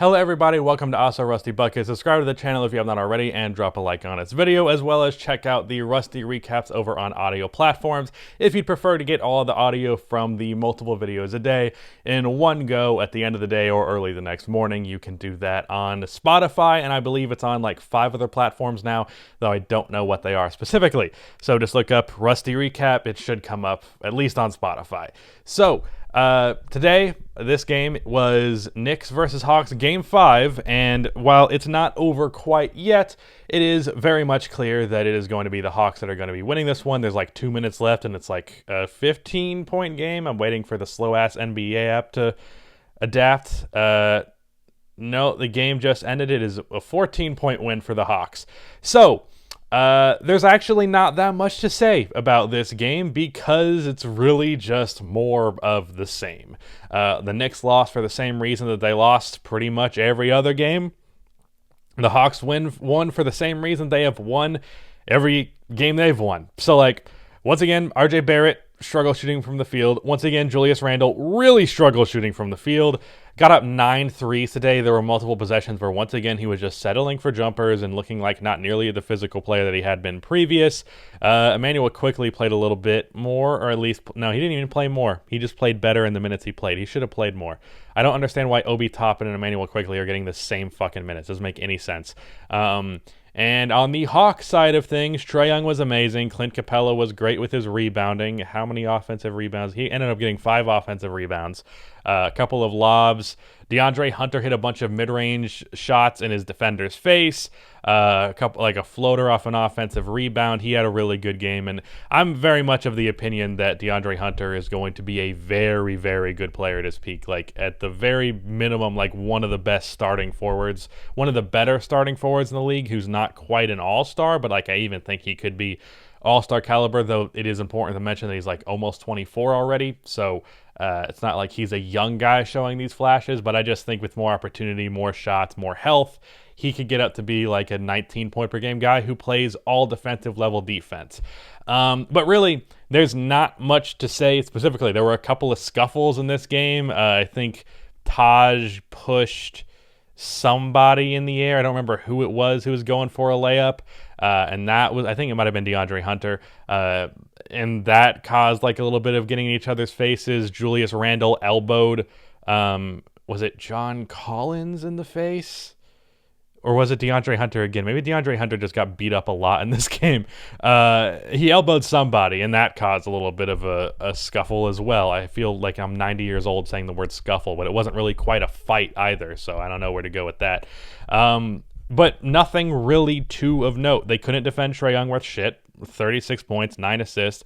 Hello everybody, welcome to Also Rusty Bucket. Subscribe to the channel if you have not already and drop a like on this video, as well as check out the Rusty recaps over on audio platforms if you'd prefer to get all of the audio from the multiple videos a day in one go at the end of the day or early the next morning. You can do that on Spotify, and I believe it's on like 5 other platforms now, though I don't know what they are specifically. So just look up Rusty Recap, it should come up at least on Spotify. So, today, this game was Knicks versus Hawks Game 5, and while it's not over quite yet, it is very much clear that it is going to be the Hawks that are going to be winning this one. There's like 2 minutes left, and it's like a 15-point game. I'm waiting for the slow-ass NBA app to adapt. No, the game just ended. It is a 14-point win for the Hawks. So, there's actually not that much to say about this game because it's really just more of the same. The Knicks lost for the same reason that they lost pretty much every other game. The Hawks won for the same reason they have won every game they've won. So, like, once again, RJ Barrett struggled shooting from the field. Once again, Julius Randle really struggled shooting from the field. Got up 9 threes today. There were multiple possessions where, once again, he was just settling for jumpers and looking like not nearly the physical player that he had been previous. Emmanuel quickly played a little bit more, or at least, no, he didn't even play more. He just played better in the minutes he played. He should have played more. I don't understand why Obi Toppin and Emmanuel quickly are getting the same fucking minutes. Doesn't make any sense. And on the Hawks side of things, Trae Young was amazing. Clint Capella was great with his rebounding. How many offensive rebounds? He ended up getting 5 offensive rebounds. A couple of lobs. DeAndre Hunter hit a bunch of mid-range shots in his defender's face. A couple, like a floater off an offensive rebound. He had a really good game, and I'm very much of the opinion that DeAndre Hunter is going to be a very, very good player at his peak. Like, at the very minimum, like one of the best starting forwards, one of the better starting forwards in the league, who's not quite an all-star, but like I even think he could be all-star caliber, though it is important to mention that he's like almost 24 already, so it's not like he's a young guy showing these flashes, but I just think with more opportunity, more shots, more health, he could get up to be like a 19-point-per-game guy who plays all defensive level defense. But really, there's not much to say specifically. There were a couple of scuffles in this game. I think Taj pushed somebody in the air. I don't remember who it was who was going for a layup. And that was, I think it might have been DeAndre Hunter. And that caused like a little bit of getting in each other's faces. Julius Randle elbowed, was it John Collins in the face? Or was it DeAndre Hunter again? Maybe DeAndre Hunter just got beat up a lot in this game. He elbowed somebody, and that caused a little bit of a scuffle as well. I feel like I'm 90 years old saying the word scuffle, but it wasn't really quite a fight either, so I don't know where to go with that. But nothing really too of note. They couldn't defend Trae Young worth shit. 36 points, 9 assists.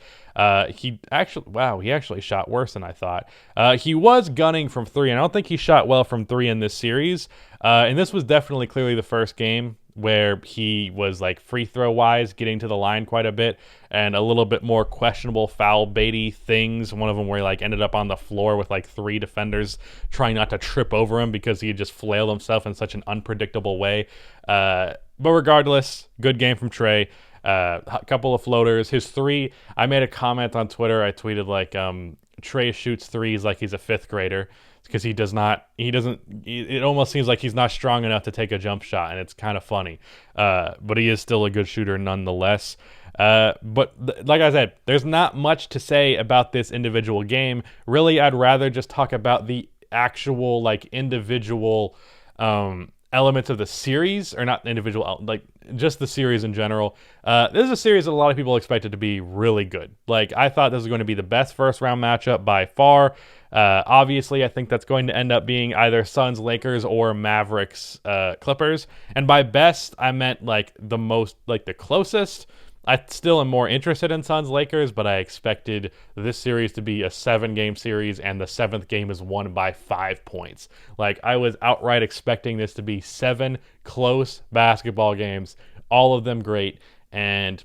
He actually shot worse than I thought. He was gunning from 3, and I don't think he shot well from 3 in this series. And this was definitely clearly the first game where he was like free throw wise getting to the line quite a bit, and a little bit more questionable foul baity things. One of them where he like ended up on the floor with like 3 defenders trying not to trip over him because he had just flailed himself in such an unpredictable way. But regardless, good game from Trae. A couple of floaters. His 3, I made a comment on Twitter. I tweeted like Trae shoots 3s like he's a 5th grader, because it almost seems like he's not strong enough to take a jump shot, and it's kind of funny. But he is still a good shooter nonetheless. But like I said, there's not much to say about this individual game. Really, I'd rather just talk about the actual like individual elements of the series, or not individual, like just the series in general. This is a series that a lot of people expected to be really good. Like, I thought this was going to be the best first round matchup by far. Obviously, I think that's going to end up being either Suns Lakers or Mavericks Clippers. And by best, I meant like the most, like the closest. I still am more interested in Suns Lakers, but I expected this series to be a 7-game series, and the 7th game is won by 5 points. Like, I was outright expecting this to be 7 close basketball games, all of them great, and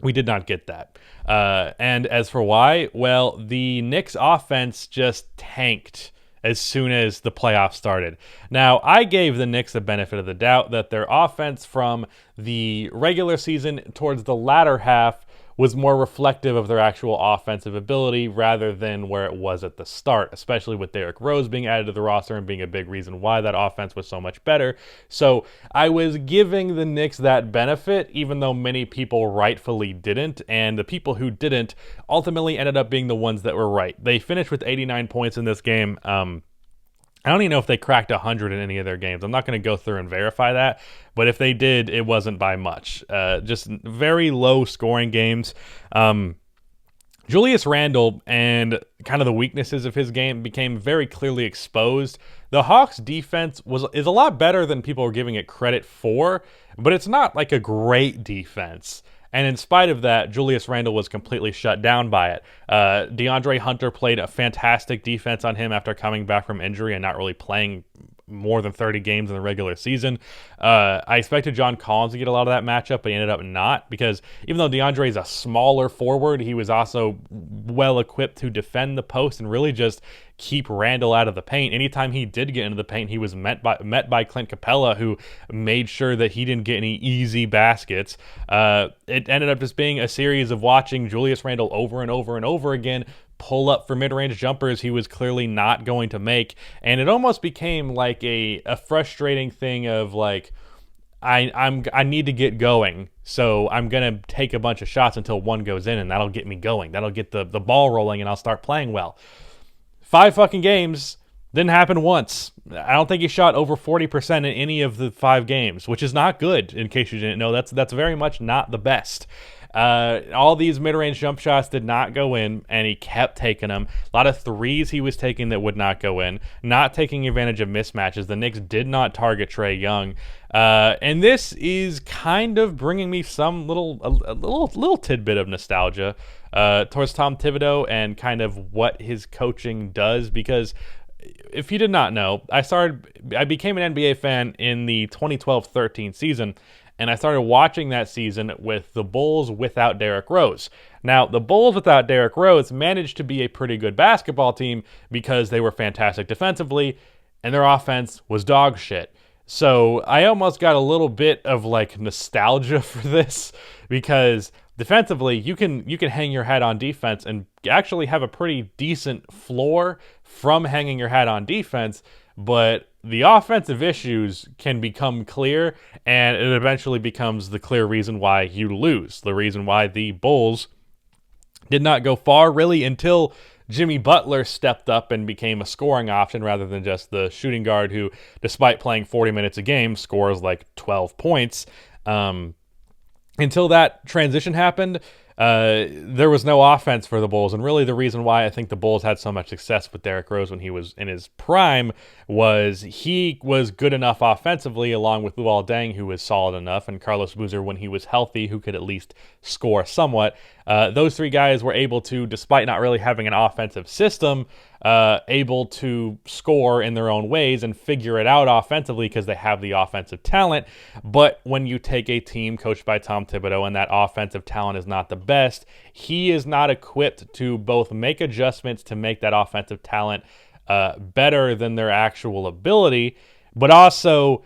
we did not get that. And as for why, well, the Knicks offense just tanked as soon as the playoffs started. Now, I gave the Knicks the benefit of the doubt that their offense from the regular season towards the latter half was more reflective of their actual offensive ability rather than where it was at the start, especially with Derrick Rose being added to the roster and being a big reason why that offense was so much better. So I was giving the Knicks that benefit, even though many people rightfully didn't, and the people who didn't ultimately ended up being the ones that were right. They finished with 89 points in this game. I don't even know if they cracked 100 in any of their games. I'm not going to go through and verify that, but if they did, it wasn't by much. Just very low scoring games. Julius Randle and kind of the weaknesses of his game became very clearly exposed. The Hawks defense is a lot better than people are giving it credit for, but it's not like a great defense. And in spite of that, Julius Randle was completely shut down by it. DeAndre Hunter played a fantastic defense on him after coming back from injury and not really playing more than 30 games in the regular season. I expected John Collins to get a lot of that matchup, but he ended up not, because even though DeAndre is a smaller forward, he was also well equipped to defend the post and really just keep Randle out of the paint. Anytime he did get into the paint, he was met by Clint Capella, who made sure that he didn't get any easy baskets. It ended up just being a series of watching Julius Randle over and over and over again pull up for mid-range jumpers he was clearly not going to make, and it almost became like a frustrating thing of like, I need to get going, so I'm gonna take a bunch of shots until one goes in, and that'll get me going. That'll get the ball rolling, and I'll start playing well. 5 fucking games, didn't happen once. I don't think he shot over 40% in any of the 5 games, which is not good. In case you didn't know, that's very much not the best. All these mid-range jump shots did not go in, and he kept taking them. A lot of threes he was taking that would not go in, not taking advantage of mismatches. The Knicks did not target Trae Young. And this is kind of bringing me some little tidbit of nostalgia towards Tom Thibodeau and kind of what his coaching does, because if you did not know, I became an NBA fan in the 2012-13 season, and I started watching that season with the Bulls without Derrick Rose. Now, the Bulls without Derrick Rose managed to be a pretty good basketball team because they were fantastic defensively, and their offense was dog shit. So I almost got a little bit of like nostalgia for this, because defensively, you can hang your hat on defense and actually have a pretty decent floor from hanging your hat on defense, but the offensive issues can become clear, and it eventually becomes the clear reason why you lose, the reason why the Bulls did not go far really until Jimmy Butler stepped up and became a scoring option rather than just the shooting guard who, despite playing 40 minutes a game, scores like 12 points. Until that transition happened, there was no offense for the Bulls, and really the reason why I think the Bulls had so much success with Derrick Rose when he was in his prime was he was good enough offensively, along with Luol Deng, who was solid enough, and Carlos Boozer when he was healthy, who could at least score somewhat. Those 3 guys were able to, despite not really having an offensive system, able to score in their own ways and figure it out offensively because they have the offensive talent. But when you take a team coached by Tom Thibodeau and that offensive talent is not the best, he is not equipped to both make adjustments to make that offensive talent better than their actual ability, but also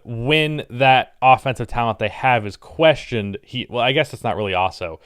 when that offensive talent they have is questioned, I guess it's not really also,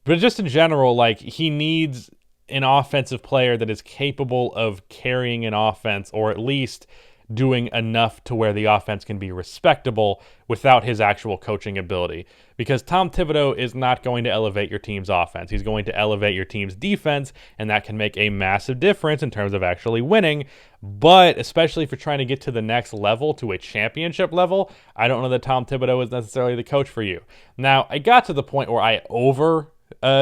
but just in general, like, he needs an offensive player that is capable of carrying an offense, or at least doing enough to where the offense can be respectable without his actual coaching ability. Because Tom Thibodeau is not going to elevate your team's offense. He's going to elevate your team's defense, and that can make a massive difference in terms of actually winning. But especially if you're trying to get to the next level, to a championship level, I don't know that Tom Thibodeau is necessarily the coach for you. Now, I got to the point where I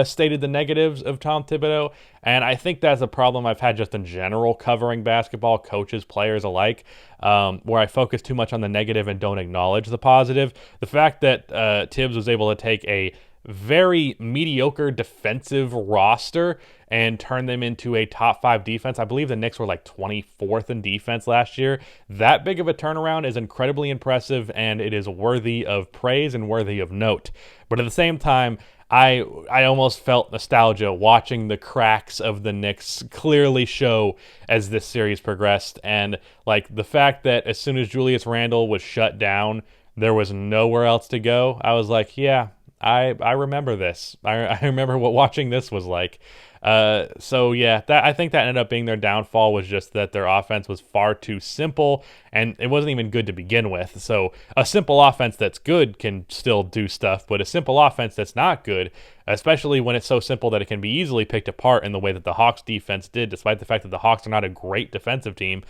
stated the negatives of Tom Thibodeau, and I think that's a problem I've had just in general covering basketball, coaches, players alike, where I focus too much on the negative and don't acknowledge the positive. The fact that Tibbs was able to take a very mediocre defensive roster and turn them into a top 5 defense. I believe the Knicks were like 24th in defense last year. That big of a turnaround is incredibly impressive, and it is worthy of praise and worthy of note. But at the same time, I almost felt nostalgia watching the cracks of the Knicks clearly show as this series progressed. And like the fact that as soon as Julius Randle was shut down, there was nowhere else to go. I was like, yeah, I remember this. I remember what watching this was like. So yeah, that I think that ended up being their downfall, was just that their offense was far too simple, and it wasn't even good to begin with. So a simple offense that's good can still do stuff, but a simple offense that's not good, especially when it's so simple that it can be easily picked apart in the way that the Hawks defense did, despite the fact that the Hawks are not a great defensive team.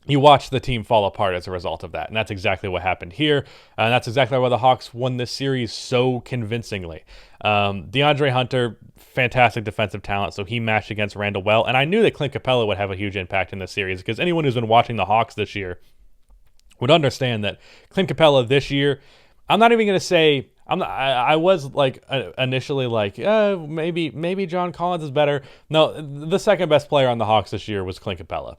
You watch the team fall apart as a result of that. And that's exactly what happened here. And that's exactly why the Hawks won this series so convincingly. DeAndre Hunter, fantastic defensive talent, so he matched against Randall well. And I knew that Clint Capella would have a huge impact in this series, because anyone who's been watching the Hawks this year would understand that Clint Capella this year, I'm not even going to say, I was like initially like, maybe John Collins is better. No, the second best player on the Hawks this year was Clint Capella.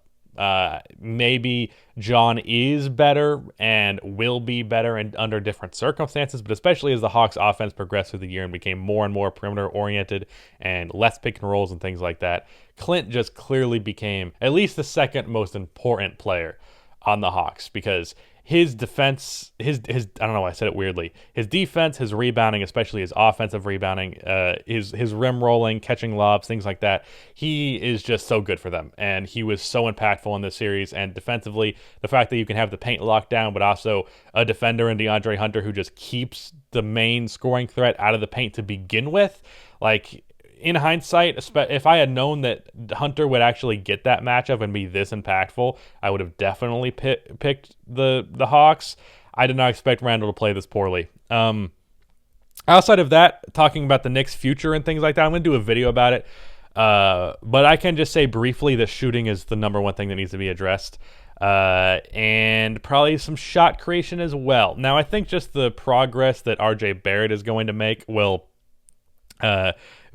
Maybe John is better and will be better under different circumstances, but especially as the Hawks offense progressed through the year and became more and more perimeter oriented and less pick and rolls and things like that, Clint just clearly became at least the second most important player on the Hawks, because his defense, his I don't know why I said it weirdly. His defense, his rebounding, especially his offensive rebounding, his rim rolling, catching lobs, things like that. He is just so good for them, and he was so impactful in this series. And defensively, the fact that you can have the paint locked down, but also a defender in DeAndre Hunter who just keeps the main scoring threat out of the paint to begin with, like, in hindsight, if I had known that Hunter would actually get that matchup and be this impactful, I would have definitely picked the Hawks. I did not expect Randall to play this poorly. Outside of that, talking about the Knicks' future and things like that, I'm going to do a video about it. But I can just say briefly that shooting is the number one thing that needs to be addressed. And probably some shot creation as well. Now, I think just the progress that RJ Barrett is going to make will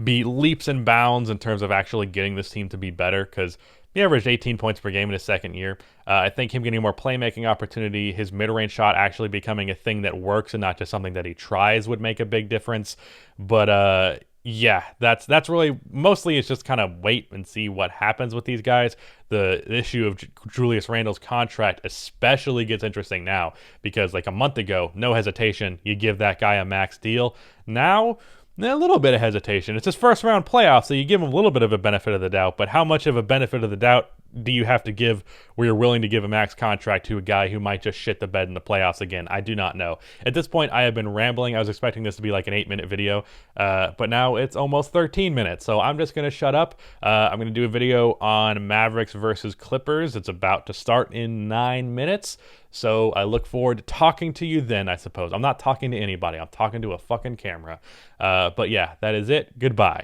be leaps and bounds in terms of actually getting this team to be better, because he averaged 18 points per game in his second year. I think him getting more playmaking opportunity, his mid-range shot actually becoming a thing that works and not just something that he tries, would make a big difference. But yeah, that's really, mostly it's just kind of wait and see what happens with these guys. The issue of Julius Randle's contract especially gets interesting now, because like a month ago, no hesitation, you give that guy a max deal. Now, a little bit of hesitation. It's his first round playoff, so you give him a little bit of a benefit of the doubt, but how much of a benefit of the doubt do you have to give where you're willing to give a max contract to a guy who might just shit the bed in the playoffs again? I do not know. At this point, I have been rambling. I was expecting this to be like an 8-minute video, but now it's almost 13 minutes, so I'm just going to shut up. I'm going to do a video on Mavericks versus Clippers. It's about to start in 9 minutes, so I look forward to talking to you then, I suppose. I'm not talking to anybody. I'm talking to a fucking camera. But yeah, that is it. Goodbye.